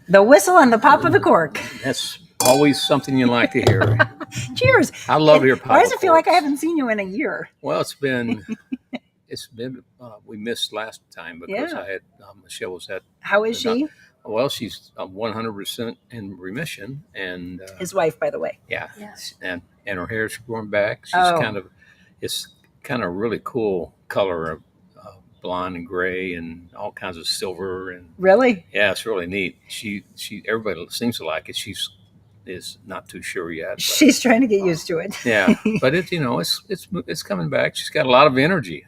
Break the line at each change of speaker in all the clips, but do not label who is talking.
The whistle and the pop of the cork.
That's always something you like to hear.
Cheers.
I love to hear pop.
Why does it feel like I haven't seen you in a year?
Well, it's been we missed last time because I had Michelle was at.
How is she?
Well, she's 100% in remission, and
his wife, by the way.
Yeah. Yes. And her hair's growing back. She's it's kind of really cool color of blonde and gray and all kinds of silver and. Really? Yeah, it's really neat. She everybody seems to like it. She's is not too sure yet.
She's trying to get used to it.
Yeah, but it's coming back. She's got a lot of energy.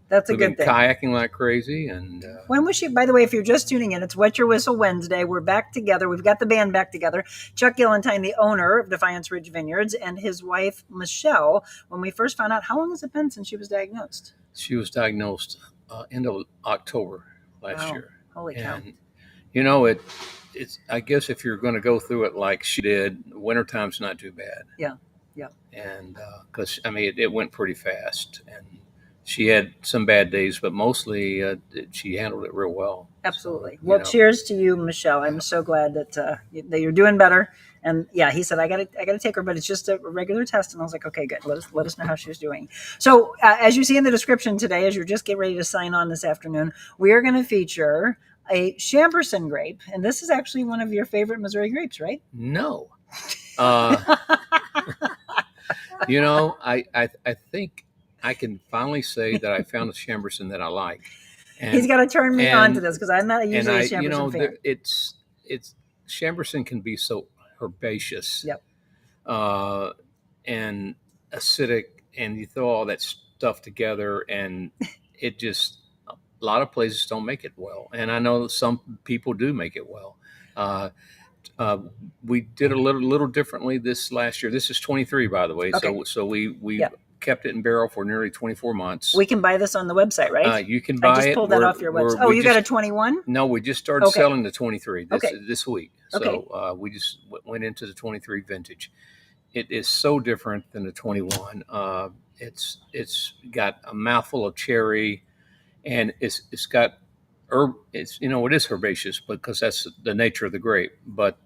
That's a good thing.
Kayaking like crazy. And
when was she? By the way, if you're just tuning in, it's Wet Your Whistle Wednesday. We're back together. We've got the band back together. Chuck Gillentine, the owner of Defiance Ridge Vineyards, and his wife Michelle. When we first found out, how long has it been since she was diagnosed?
She was diagnosed end of October last year.
Holy cow!
And it's. I guess if you're going to go through it like she did, wintertime's not too bad.
Yeah, yeah.
And because it went pretty fast and. She had some bad days, but mostly she handled it real well.
Absolutely. So, cheers to you, Michelle. I'm so glad that you're doing better. And yeah, he said I got to take her, but it's just a regular test. And I was like, okay, good. Let us know how she's doing. So as you see in the description today, as you're just getting ready to sign on this afternoon, we are going to feature a Chambourcin grape, and this is actually one of your favorite Missouri grapes, right?
No. I think. I can finally say that I found a Chambourcin that I like. And,
he's got to turn me on to this because I'm not usually a Chambourcin fan.
It's Chambourcin can be so herbaceous, and acidic, and you throw all that stuff together, and it just a lot of places don't make it well. And I know some people do make it well. We did a little differently this last year. This is 23, by the way. Okay. So we. Kept it in barrel for nearly 24 months.
We can buy this on the website, right?
You can buy it.
I just pulled that off your website. Oh, you got a 21?
No, we just started selling the 23 this week. So we just went into the 23 vintage. It is so different than the 21. It's got a mouthful of cherry, and it's got herb. It is herbaceous because that's the nature of the grape. But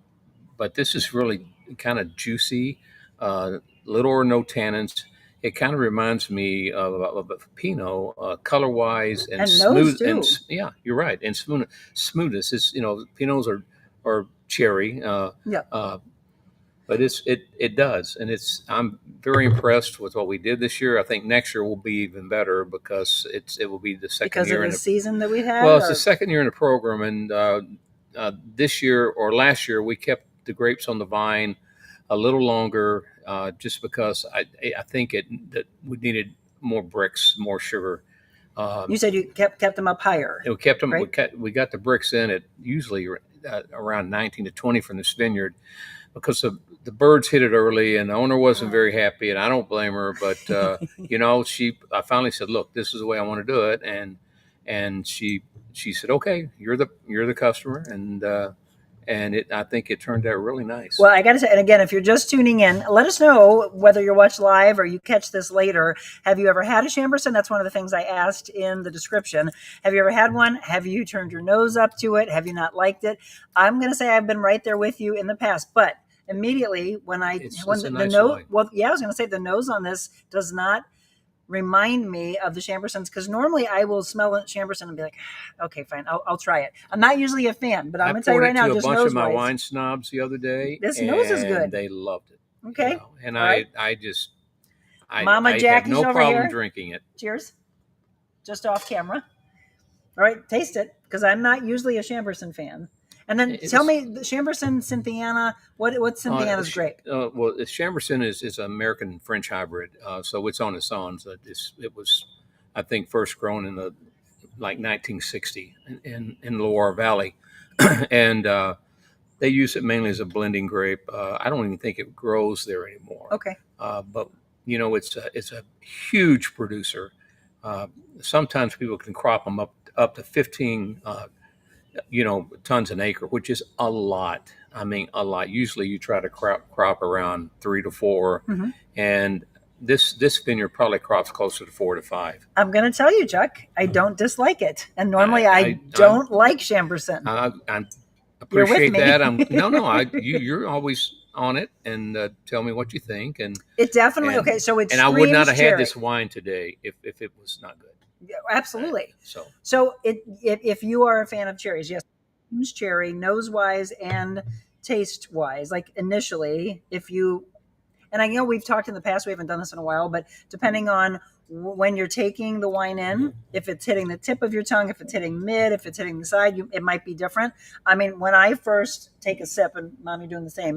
this is really kind of juicy, little or no tannins. It kind of reminds me of a Pinot, color-wise and smooth.
Too.
And yeah, you're right. And smoothness is, Pinots are cherry. But it does, and I'm very impressed with what we did this year. I think next year will be even better because it will be the second year
in the season that we had.
Well, it's the second year in the program, and this year or last year we kept the grapes on the vine a little longer. Just because I think that we needed more bricks, more sugar.
You said you kept them up higher.
We kept them.
Right?
We got the bricks in at usually around 19 to 20 from this vineyard, because the birds hit it early, and the owner wasn't very happy, and I don't blame her. But I finally said, "Look, this is the way I want to do it," and she said, "Okay, you're the customer," and I think it turned out really nice.
Well, I got to say, and again, if you're just tuning in, let us know whether you're watching live or you catch this later. Have you ever had a Chambourcin? That's one of the things I asked in the description. Have you ever had one? Have you turned your nose up to it? Have you not liked it? I'm going to say I've been right there with you in the past, but immediately when I was going to say the nose on this does not remind me of the Chambourcins, because normally I will smell a Chambourcin and be like, okay, fine, I'll try it. I'm not usually a fan, but I'm going to tell you right now, just
a bunch of my wine snobs the other day.
This nose is good.
They loved it.
Okay.
And I
Mama Jackie's
have no
over
problem
here.
drinking it.
Cheers. Just off camera. All right, taste it, because I'm not usually a Chambourcin fan. And then tell me, the Chambourcin, Cynthiana, what's Cynthiana's grape?
Well, the Chambourcin is an American French hybrid, so it's on its own. So it was, I think, first grown in the 1960 in Loire Valley, and they use it mainly as a blending grape. I don't even think it grows there anymore.
Okay,
but it's a huge producer. Sometimes people can crop them up to 15. Tons an acre, which is a lot. I mean, a lot. Usually you try to crop around 3 to 4, and this vineyard probably crops closer to 4 to 5.
I'm going to tell you, Chuck, I don't dislike it. And normally I don't like Chambourcin.
appreciate that. You're always on it, and tell me what you think. And
it definitely okay. So it's
and I would not have
cherry.
had this wine today if it was not good.
Yeah, absolutely.
So
if you are a fan of cherries, yes, cherry, nose wise and taste wise. Like initially, if you, and I know we've talked in the past, we haven't done this in a while, but depending on when you're taking the wine in, if it's hitting the tip of your tongue, if it's hitting mid, if it's hitting the side, it might be different. I mean, when I first take a sip, and Mommy doing the same,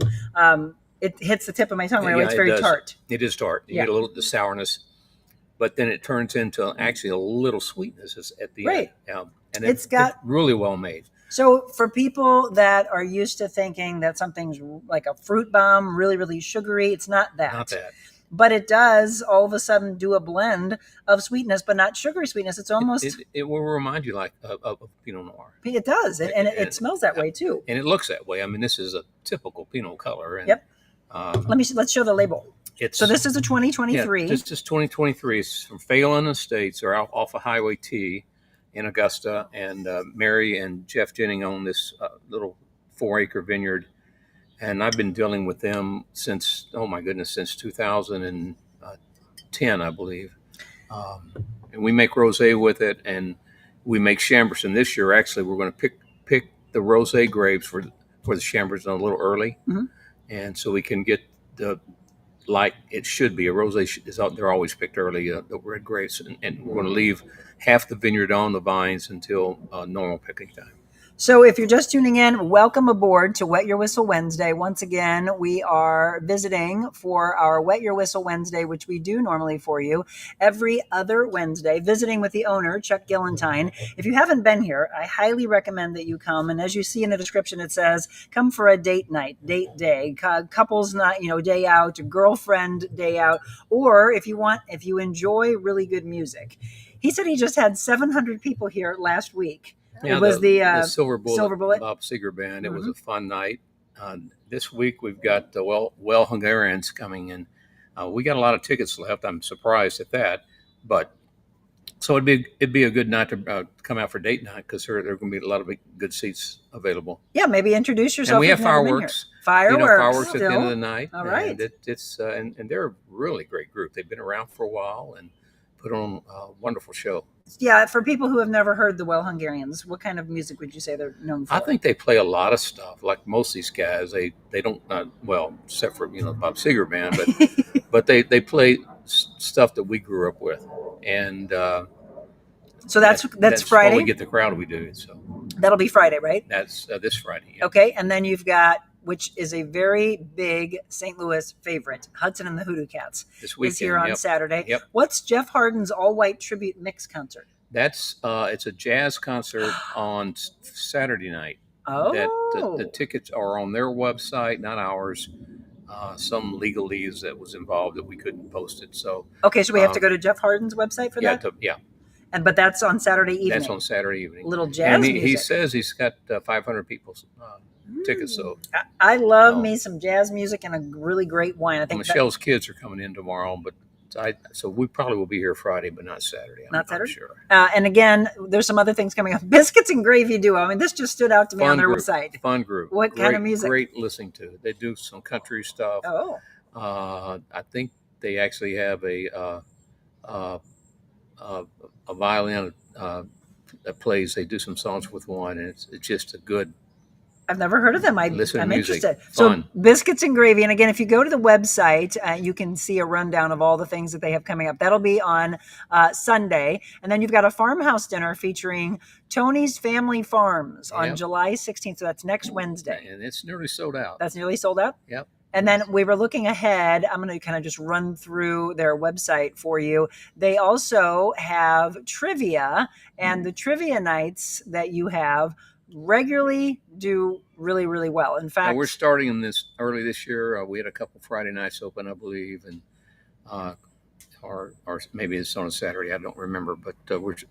it hits the tip of my tongue right away. It's very tart.
It is tart. You get a little the sourness, but then it turns into actually a little sweetness at the end. And it's really well made.
So for people that are used to thinking that something's like a fruit bomb, really, really sugary, it's not that.
Not that.
But it does all of a sudden do a blend of sweetness, but not sugary sweetness. It's almost...
It will remind you like of Pinot Noir.
It does. And it smells that way too.
And it looks that way. I mean, this is a typical Pinot color. And,
yep. Let's show the label. So this is a 2023.
Yeah, this is 2023. It's from Phelan Estates, or off of Highway T in Augusta. And Mary and Jeff Jennings own this little 4-acre vineyard. And I've been dealing with them since 2010, I believe. And we make rosé with it, and we make Chambourcin this year. Actually, we're going to pick the rosé grapes for the Chambourcin a little early, and so we can get the like it should be. A rosé is out. They're always picked early. The red grapes, and we're going to leave half the vineyard on the vines until normal picking time.
So if you're just tuning in, welcome aboard to Wet Your Whistle Wednesday. Once again, we are visiting for our Wet Your Whistle Wednesday, which we do normally for you every other Wednesday, visiting with the owner, Chuck Gillentine. If you haven't been here, I highly recommend that you come. And as you see in the description, it says, come for a date night, date day, couples night, day out, girlfriend day out, or if you enjoy really good music. He said he just had 700 people here last week.
Yeah,
it was the
Silver Bullet Bob Seger Band. It was a fun night. This week we've got the Well Hungarians coming in. We got a lot of tickets left. I'm surprised at that, but so it'd be a good night to come out for date night because there are going to be a lot of good seats available.
Yeah, maybe introduce yourself.
And we have fireworks.
Fireworks
at the end of the night.
All right.
And they're a really great group. They've been around for a while and put on a wonderful show.
Yeah, for people who have never heard the Well Hungarians, what kind of music would you say they're known for?
I think they play a lot of stuff. Like most of these guys, they don't except for Bob Seger Band, but they play stuff that we grew up with, and
so that's Friday.
When we get the crowd we do. So
that'll be Friday, right?
That's this Friday. Yeah.
Okay, and then you've got, which is a very big St. Louis favorite, Hudson and the Hoodoo Cats.
This weekend,
is here on Saturday.
Yep.
What's Jeff Harden's all-white tribute mix concert?
That's it's a jazz concert on Saturday night.
Oh.
The tickets are on their website, not ours. Some legalese that was involved that we couldn't post it. So
okay, so we have to go to Jeff Harden's website for that?
Yeah.
But that's on Saturday evening.
That's on Saturday evening.
Little jazz music.
He says he's got 500 people tickets. So
I love me some jazz music and a really great wine. I think
Michelle's kids are coming in tomorrow, but so we probably will be here Friday, but not Saturday. I'm sure.
And again, there's some other things coming up. Biscuits and Gravy Duo. I mean, this just stood out to me on their website.
Fun group.
What kind of music?
Great listening to. They do some country stuff.
Oh.
I think they actually have a violin that plays. They do some songs with one, and it's just a good.
I've never heard of them. I'm interested.
Fun.
So Biscuits and Gravy. And again, if you go to the website, you can see a rundown of all the things that they have coming up. That'll be on Sunday. And then you've got a farmhouse dinner featuring Tony's Family Farms on July 16th. So that's next Wednesday.
And it's nearly sold out.
That's nearly sold out?
Yep.
And then we were looking ahead. I'm going to kind of just run through their website for you. They also have trivia, and the trivia nights that you have regularly do really, really well. In fact,
we're starting them early this year. We had a couple Friday nights open, I believe, and or maybe it's on a Saturday. I don't remember, but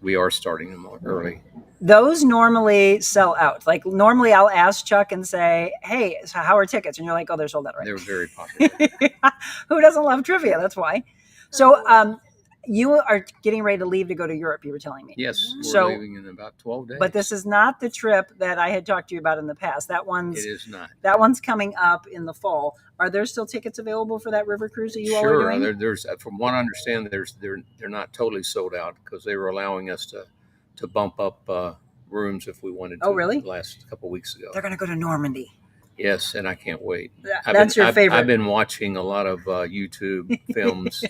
we are starting them early.
Those normally sell out. Like normally, I'll ask Chuck and say, "Hey, so how are tickets?" And you're like, "Oh, they're sold out." Right?
They're very popular.
Who doesn't love trivia? That's why. So, you are getting ready to leave to go to Europe, you were telling me.
Yes, we're leaving in about 12 days.
But this is not the trip that I had talked to you about in the past. It is not. That one's coming up in the fall. Are there still tickets available for that river cruise that you all are doing?
Sure. There's, from what I understand, they're not totally sold out because they were allowing us to bump up rooms if we wanted to.
Oh, really?
Last couple of weeks ago.
They're going to go to Normandy.
Yes, and I can't wait.
That's your favorite.
I've been watching a lot of YouTube films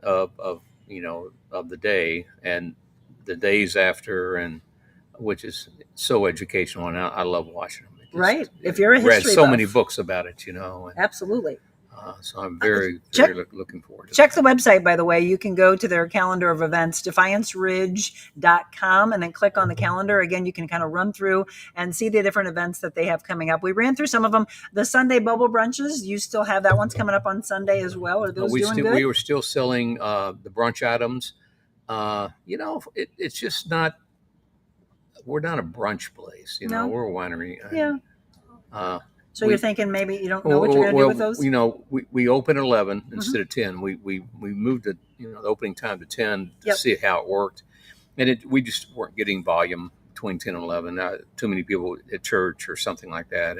of the day and the days after, and which is so educational, and I love watching them.
Right. If you're a history
read so
buff.
many books about it, and,
absolutely.
So I'm very looking forward to it.
Check the website, by the way. You can go to their calendar of events, defianceridge.com, and then click on the calendar. Again, you can kind of run through and see the different events that they have coming up. We ran through some of them. The Sunday bubble brunches, you still have that one's coming up on Sunday as well. Are those doing good?
We were still selling the brunch items. It's just not, we're not a brunch place.
No.
We're a winery.
Yeah. So you're thinking maybe you don't know what you're going to do with those?
We open at 11 instead of 10. We moved the opening time to 10 to see how it worked, and we just weren't getting volume between 10 and 11. Too many people at church or something like that,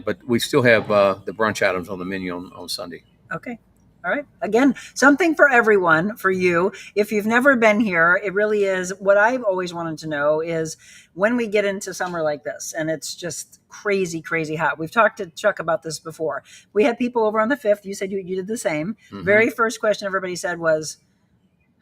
but we still have the brunch items on the menu on Sunday.
Okay. All right. Again, something for everyone, for you. If you've never been here, it really is. What I've always wanted to know is when we get into summer like this, and it's just crazy, crazy hot. We've talked to Chuck about this before. We had people over on the 5th. You said you did the same. Mm-hmm. Very first question everybody said was,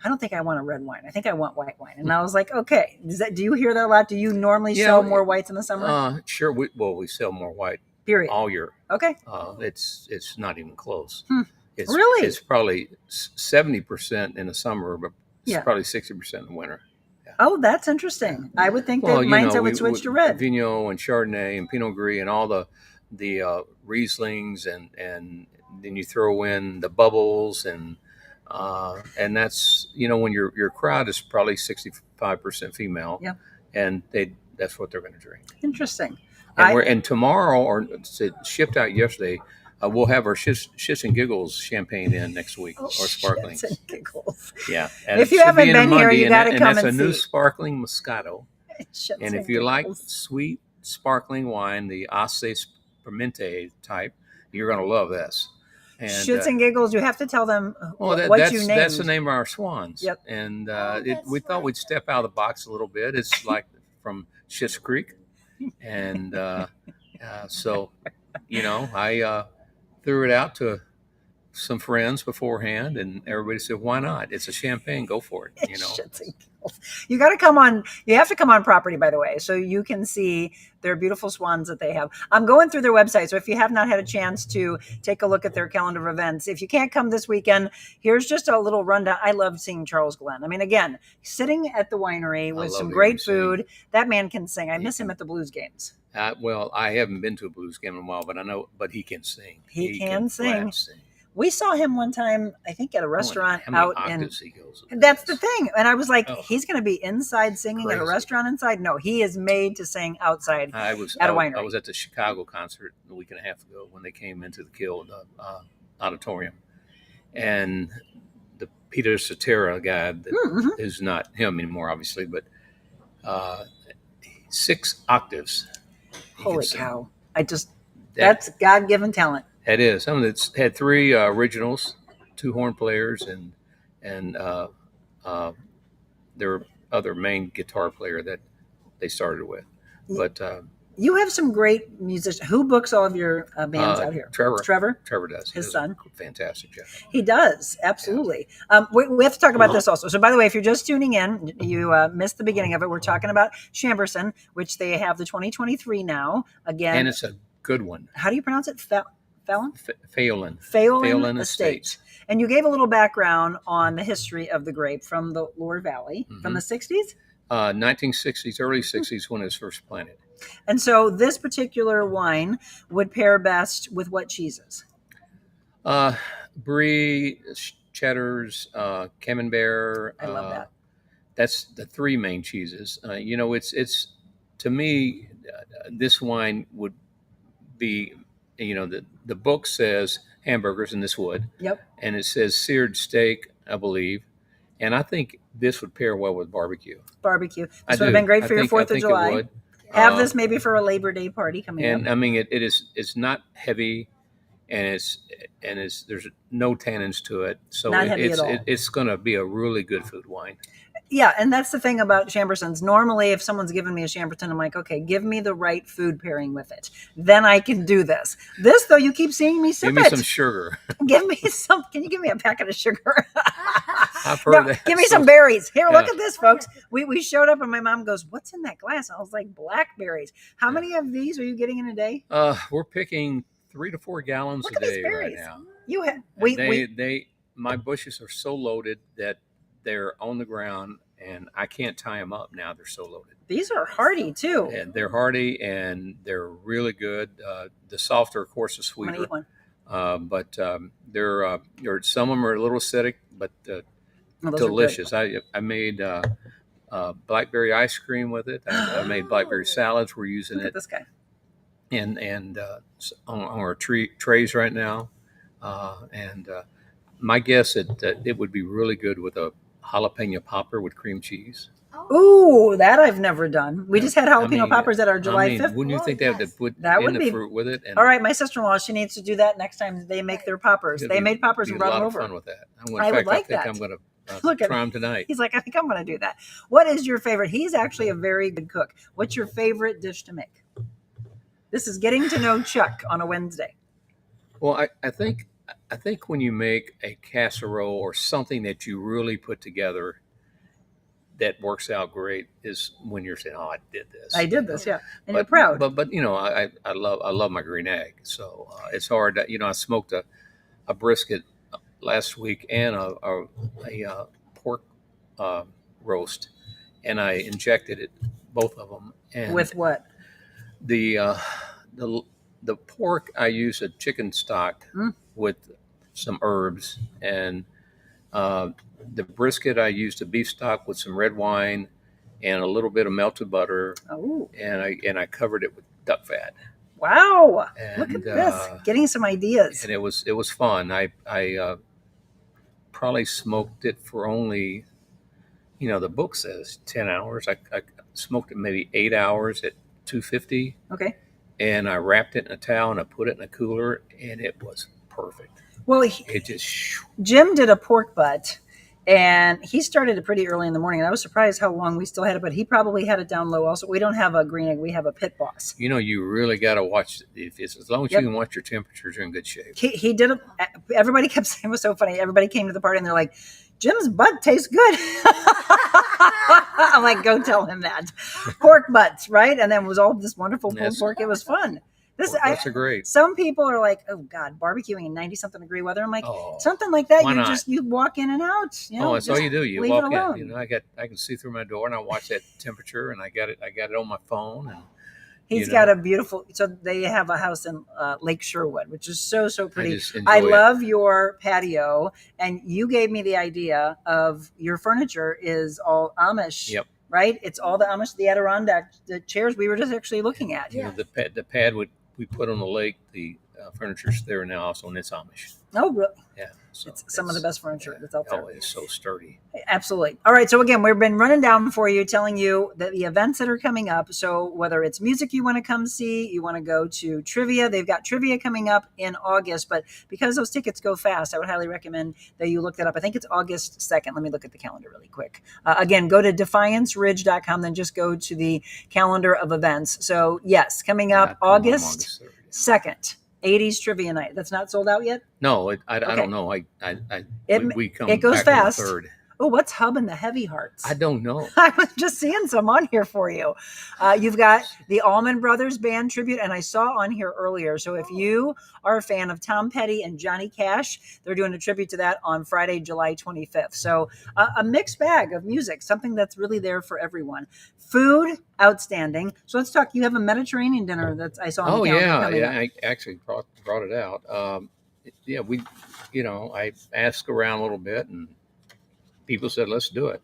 I don't think I want a red wine. I think I want white wine. And I was like, okay. Do you hear that a lot? Do you normally sell more whites in the summer?
Sure. We sell more white all year.
Okay.
It's not even close.
Really?
It's probably 70% in the summer, but it's probably 60% in the winter. Yeah.
Oh, that's interesting. I would think that mindset would switch to red.
Vinho and Chardonnay and Pinot Gris and all the Rieslings and then you throw in the bubbles and that's when your crowd is probably 65% female.
Yeah.
And that's what they're going to drink.
Interesting.
And tomorrow, or it shipped out yesterday. We'll have our shits and giggles champagne in next week, or sparkling.
Shits and giggles.
Yeah. And
if you haven't been here, you got to come and see.
That's a new sparkling Moscato.
And
if you like sweet sparkling wine, the Ace Spermente type, you're going to love this. And,
Shits and giggles. You have to tell them what you named.
That's the name of our swans.
Yep.
And we thought we'd step out of the box a little bit. It's like from Schitt's Creek, and so I threw it out to some friends beforehand, and everybody said, "Why not? It's a champagne. Go for it."
You got to come on. You have to come on property, by the way, so you can see their beautiful swans that they have. I'm going through their website, so if you have not had a chance to take a look at their calendar of events, if you can't come this weekend, here's just a little rundown. I love seeing Charles Glenn. I mean, again, sitting at the winery with some great food. That man can sing. I miss him at the Blues games.
Well, I haven't been to a blues game in a while, but he can sing.
He can sing. We saw him one time, I think, at a restaurant out in.
He goes
that's the thing, and I was like, he's going to be inside singing at a restaurant inside. No, he is made to sing outside. At a winery.
I was at the Chicago concert a week and a half ago when they came into the Kill auditorium, and the Peter Cetera guy that is not him anymore, obviously, but 6 octaves.
Holy cow! That's God-given talent.
It is. Some of it's had 3 originals, 2 horn players, and their other main guitar player that they started with. But
you have some great musicians. Who books all of your bands out here?
Trevor does.
His son.
Fantastic job.
He does. Absolutely. Yeah. We have to talk about this also. So, by the way, if you're just tuning in, you missed the beginning of it. We're talking about Chambourcin, which they have the 2023 now. Again.
And it's a good one.
How do you pronounce it?
Phelan Estates.
And you gave a little background on the history of the grape from the Loire Valley from the 60s?
1960s, early 60s when it was first planted.
And so this particular wine would pair best with what cheeses?
Brie, cheddars, camembert.
I love that.
That's the 3 main cheeses. It's to me, this wine would be, the book says hamburgers, and this would.
Yep.
And it says seared steak, I believe. And I think this would pair well with barbecue.
Barbecue. This would have been great for your 4th of July.
It would.
Have this maybe for a Labor Day party coming up.
And I mean, it's not heavy, and there's no tannins to it, so it's going to be a really good food wine.
Yeah, and that's the thing about Chambourcins. Normally, if someone's given me a Chambourcin, I'm like, okay, give me the right food pairing with it. Then I can do this. This, though, you keep seeing me sip it.
Give me some sugar.
Give me some. Can you give me a packet of sugar?
I've heard that.
Give me some berries. Here, look at this, folks. We showed up, and my mom goes, "What's in that glass?" I was like, "Blackberries." How many of these are you getting in a day?
We're picking 3 to 4 gallons a day right now.
You have
my bushes are so loaded that they're on the ground, and I can't tie them up now. They're so loaded.
These are hardy too.
And they're hardy, and they're really good. The softer, of course, is sweeter.
I'm gonna eat one.
But some of them are a little acidic, but delicious. I made blackberry ice cream with it. I made blackberry salads. We're using
Look at this guy.
And on our trays right now. My guess that it would be really good with a jalapeno popper with cream cheese.
Ooh, that I've never done. We just had jalapeno poppers at our July 5th.
Wouldn't you think they would put fruit with it?
All right, my sister-in-law, she needs to do that next time they make their poppers. They made poppers and brought them over.
A lot of fun with that.
I think
I'm going to try them tonight.
He's like, I think I'm going to do that. What is your favorite? He's actually a very good cook. What's your favorite dish to make? This is getting to know Chuck on a Wednesday.
Well, I think when you make a casserole or something that you really put together that works out great is when you're saying, "Oh, I did this."
Yeah, and you're proud.
But I love my green egg, so it's hard. I smoked a brisket last week and a pork roast, and I injected both of them. And
with what?
The pork, I use a chicken stock with some herbs, and the brisket, I used a beef stock with some red wine and a little bit of melted butter.
Oh.
And I covered it with duck fat.
Wow! Look at this, getting some ideas.
And it was fun. I probably smoked it for only, the book says 10 hours. I smoked it maybe 8 hours at 250.
Okay.
And I wrapped it in a towel and I put it in a cooler, and it was perfect.
Well, Jim did a pork butt, and he started it pretty early in the morning. And I was surprised how long we still had it, but he probably had it down low. Also, we don't have a green egg; we have a pit boss.
You really got to watch. As long as you can watch your temperatures, you're in good shape.
He did it. Everybody kept saying it was so funny. Everybody came to the party and they're like, "Jim's butt tastes good." I'm like, go tell him that. Pork butts, right? And then it was all this wonderful pulled pork. It was fun.
That's great.
Some people are like, "Oh God, barbecuing in 90-something degree weather." I'm like, something like that. You walk in and out.
That's all you do. You walk in. I can see through my door, and I watch that temperature, and I got it on my phone. And
he's got a beautiful. So they have a house in Lake Sherwood, which is so pretty. I love your patio, and you gave me the idea of your furniture is all Amish.
Yep.
Right. It's all the Amish, the Adirondack, the chairs we were just actually looking at.
The pad we put on the lake, the furniture's there now also, and it's Amish.
Oh, really?
Yeah. So
it's some of the best furniture that's out there.
Oh, it's so sturdy.
Absolutely. All right. So again, we've been running down for you, telling you that the events that are coming up. So whether it's music you want to come see, you want to go to trivia, they've got trivia coming up in August. But because those tickets go fast, I would highly recommend that you look that up. I think it's August 2nd. Let me look at the calendar really quick. Again, go to defianceridge.com, then just go to the calendar of events. So yes, coming up August 2nd. 80s trivia night. That's not sold out yet?
No, I don't know. We come
it goes
back
fast.
On the 3rd.
Oh, what's hubbing the heavy hearts?
I don't know.
I was just seeing some on here for you. You've got the Allman Brothers Band tribute, and I saw on here earlier. So if you are a fan of Tom Petty and Johnny Cash, they're doing a tribute to that on Friday, July 25th. So a mixed bag of music, something that's really there for everyone. Food, outstanding. So let's talk. You have a Mediterranean dinner that I saw on the calendar.
Yeah. I actually brought it out. I asked around a little bit, and people said, let's do it.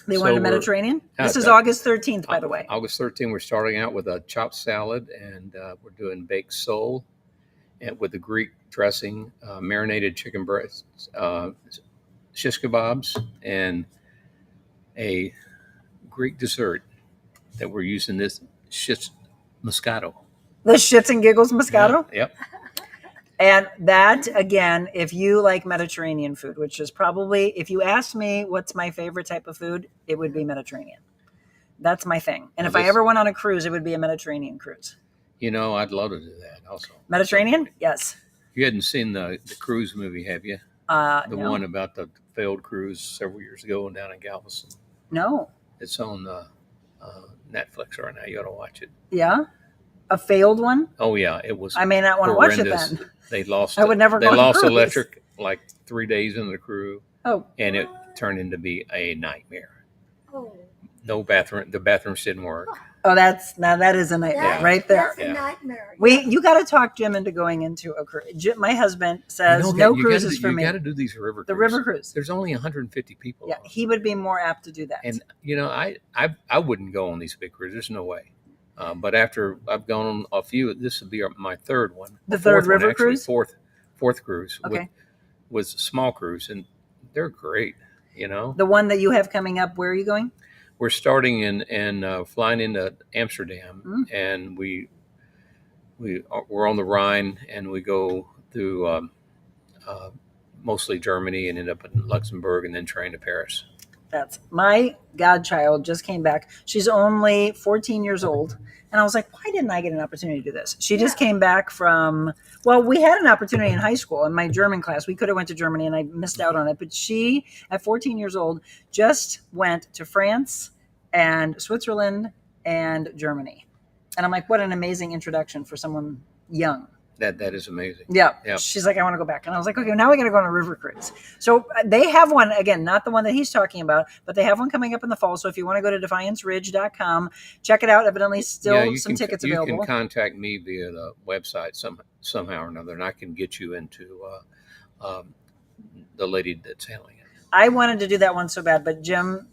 They wanted a Mediterranean? This is August 13th, by the way.
August 13th, we're starting out with a chopped salad, and we're doing baked sole and with the Greek dressing, marinated chicken breasts, shish kebabs and a Greek dessert that we're using this shit Moscato.
The Shits and Giggles Moscato?
Yeah, yep.
And that, again, if you like Mediterranean food, which is probably, if you asked me what's my favorite type of food, it would be Mediterranean. That's my thing. And if I ever went on a cruise, it would be a Mediterranean cruise.
You know, I'd love to do that also.
Mediterranean? Yes.
You hadn't seen the cruise movie, have you? The
No.
one about the failed cruise several years ago down in Galveston.
No.
It's on Netflix right now. You ought to watch it.
Yeah? A failed one?
Oh, yeah. It was.
I may not want to watch it then.
They lost.
I would never go on a
lost
cruise.
electric like 3 days into the crew.
Oh.
And it turned into be a nightmare.
Oh.
No bathroom. The bathrooms didn't work.
Oh, that is a nightmare right there.
That's a nightmare.
You got to talk Jim into going into a cruise. My husband says no cruises for me.
You got to do these river cruises.
The river cruise.
There's only 150 people.
Yeah, he would be more apt to do that.
And you know, I wouldn't go on these big cruises. There's no way. But after I've gone on a few, this would be my third one.
The third river cruise.
Fourth cruise.
Okay.
Was small cruise, and they're great. You know,
the one that you have coming up. Where are you going?
We're starting in flying into Amsterdam, and we're on the Rhine, and we go through mostly Germany and end up in Luxembourg, and then train to Paris.
That's my godchild just came back. She's only 14 years old. And I was like, why didn't I get an opportunity to do this? She just came back from, well, we had an opportunity in high school in my German class. We could have went to Germany and I missed out on it. But she, at 14 years old, just went to France and Switzerland and Germany. And I'm like, what an amazing introduction for someone young.
That is amazing.
Yeah.
Yep.
She's like, I want to go back. And I was like, okay, now we got to go on a river cruise. So they have one, again, not the one that he's talking about, but they have one coming up in the fall. So if you want to go to defianceridge.com, check it out. Evidently still some tickets available.
You can contact me via the website somehow or another, and I can get you into the lady that's handling it.
I wanted to do that one so bad, but Jim,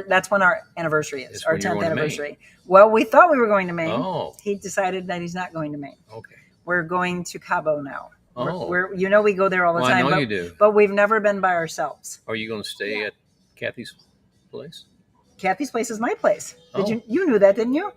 that's when our anniversary is, our 10th anniversary. Well, we thought we were going to Maine.
Oh.
He decided that he's not going to Maine.
Okay.
We're going to Cabo now.
Oh.
We go there all the time.
I know you do.
But we've never been by ourselves.
Are you going to stay at Kathy's place?
Kathy's place is my place. You knew that, didn't you?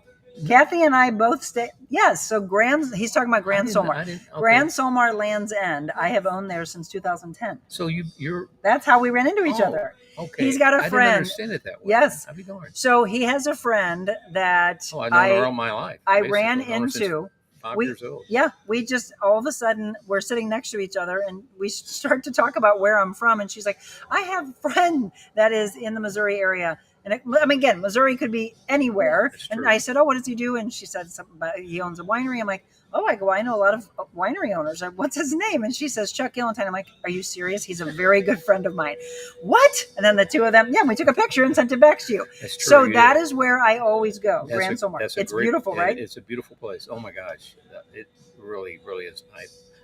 Kathy and I both stay. Yes. So he's talking about Grand Solmar.
Okay.
Grand Solmar Land's End. I have owned there since 2010.
So you're.
That's how we ran into each other.
Okay.
He's got a friend.
I didn't understand it that way.
Yes.
I'd be darned.
So he has a friend that
I've known her all my life.
I ran into.
5 years old.
Yeah, we just all of a sudden we're sitting next to each other and we start to talk about where I'm from, and she's like, "I have a friend that is in the Missouri area." And again, Missouri could be anywhere. And I said, "Oh, what does he do?" And she said something about he owns a winery. I'm like, "Oh, I know a lot of winery owners. What's his name?" And she says, "Chuck Gillentine." I'm like, "Are you serious? He's a very good friend of mine." What? And then the two of them, we took a picture and sent it back to you.
That's true.
So that is where I always go, Grand Solmar. It's beautiful, right?
It's a beautiful place. Oh my gosh, it really, really is.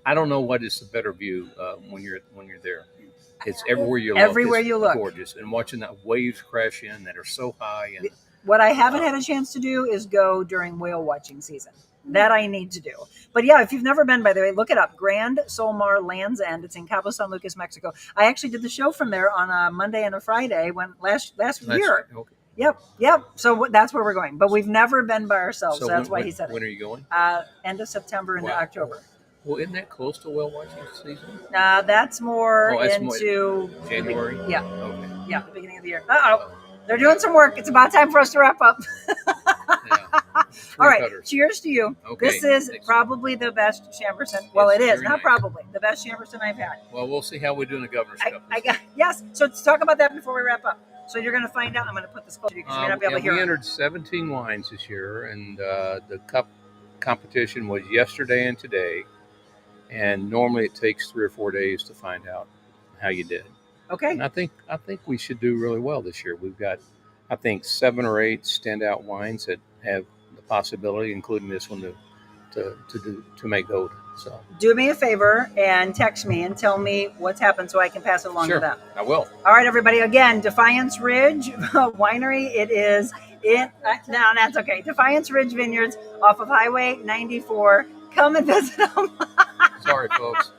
I don't know what is the better view when you're there. It's everywhere you look.
Everywhere you look,
gorgeous, and watching that waves crash in that are so high. And
what I haven't had a chance to do is go during whale watching season. That I need to do. But yeah, if you've never been, by the way, look it up. Grand Solmar Land's End. It's in Cabo San Lucas, Mexico. I actually did the show from there on a Monday and a Friday last year.
Okay.
Yep. So that's where we're going. But we've never been by ourselves. So that's why he said it.
When are you going?
End of September into October.
Well, isn't that close to whale watching season?
That's more
into January.
Yeah.
Okay.
Yeah, the beginning of the year. They're doing some work. It's about time for us to wrap up. All right. Cheers to you.
Okay.
This is probably the best Chambourcin. Well, it is. Not probably. The best Chambourcin I've had.
Well, we'll see how we do in the Governor's Cup.
Yes. So let's talk about that before we wrap up. So you're going to find out. I'm going to put this close to you because you may not be able to hear.
We entered 17 wines this year, and the cup competition was yesterday and today. And normally it takes 3 or 4 days to find out how you did.
Okay.
And I think we should do really well this year. We've got, I think, 7 or 8 standout wines that have the possibility, including this one, to make gold. So
do me a favor and text me and tell me what's happened so I can pass it along to them.
I will.
All right, everybody. Again, Defiance Ridge Winery. It is no, that's okay. Defiance Ridge Vineyards off of Highway 94. Come and visit them.
Sorry, folks.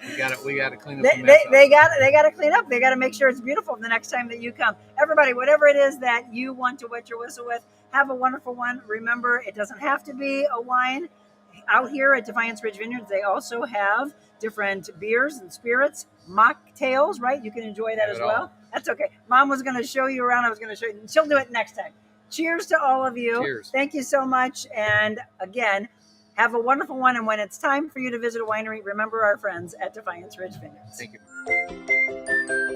We got to clean up the mess.
They got to clean up. They got to make sure it's beautiful the next time that you come. Everybody, whatever it is that you want to wet your whistle with, have a wonderful one. Remember, it doesn't have to be a wine. Out here at Defiance Ridge Vineyards, they also have different beers and spirits, mocktails, right? You can enjoy that as well. That's okay. Mom was going to show you around. I was going to show you. She'll do it next time. Cheers to all of you.
Cheers.
Thank you so much. And again, have a wonderful one. And when it's time for you to visit a winery, remember our friends at Defiance Ridge Vineyards.
Thank you.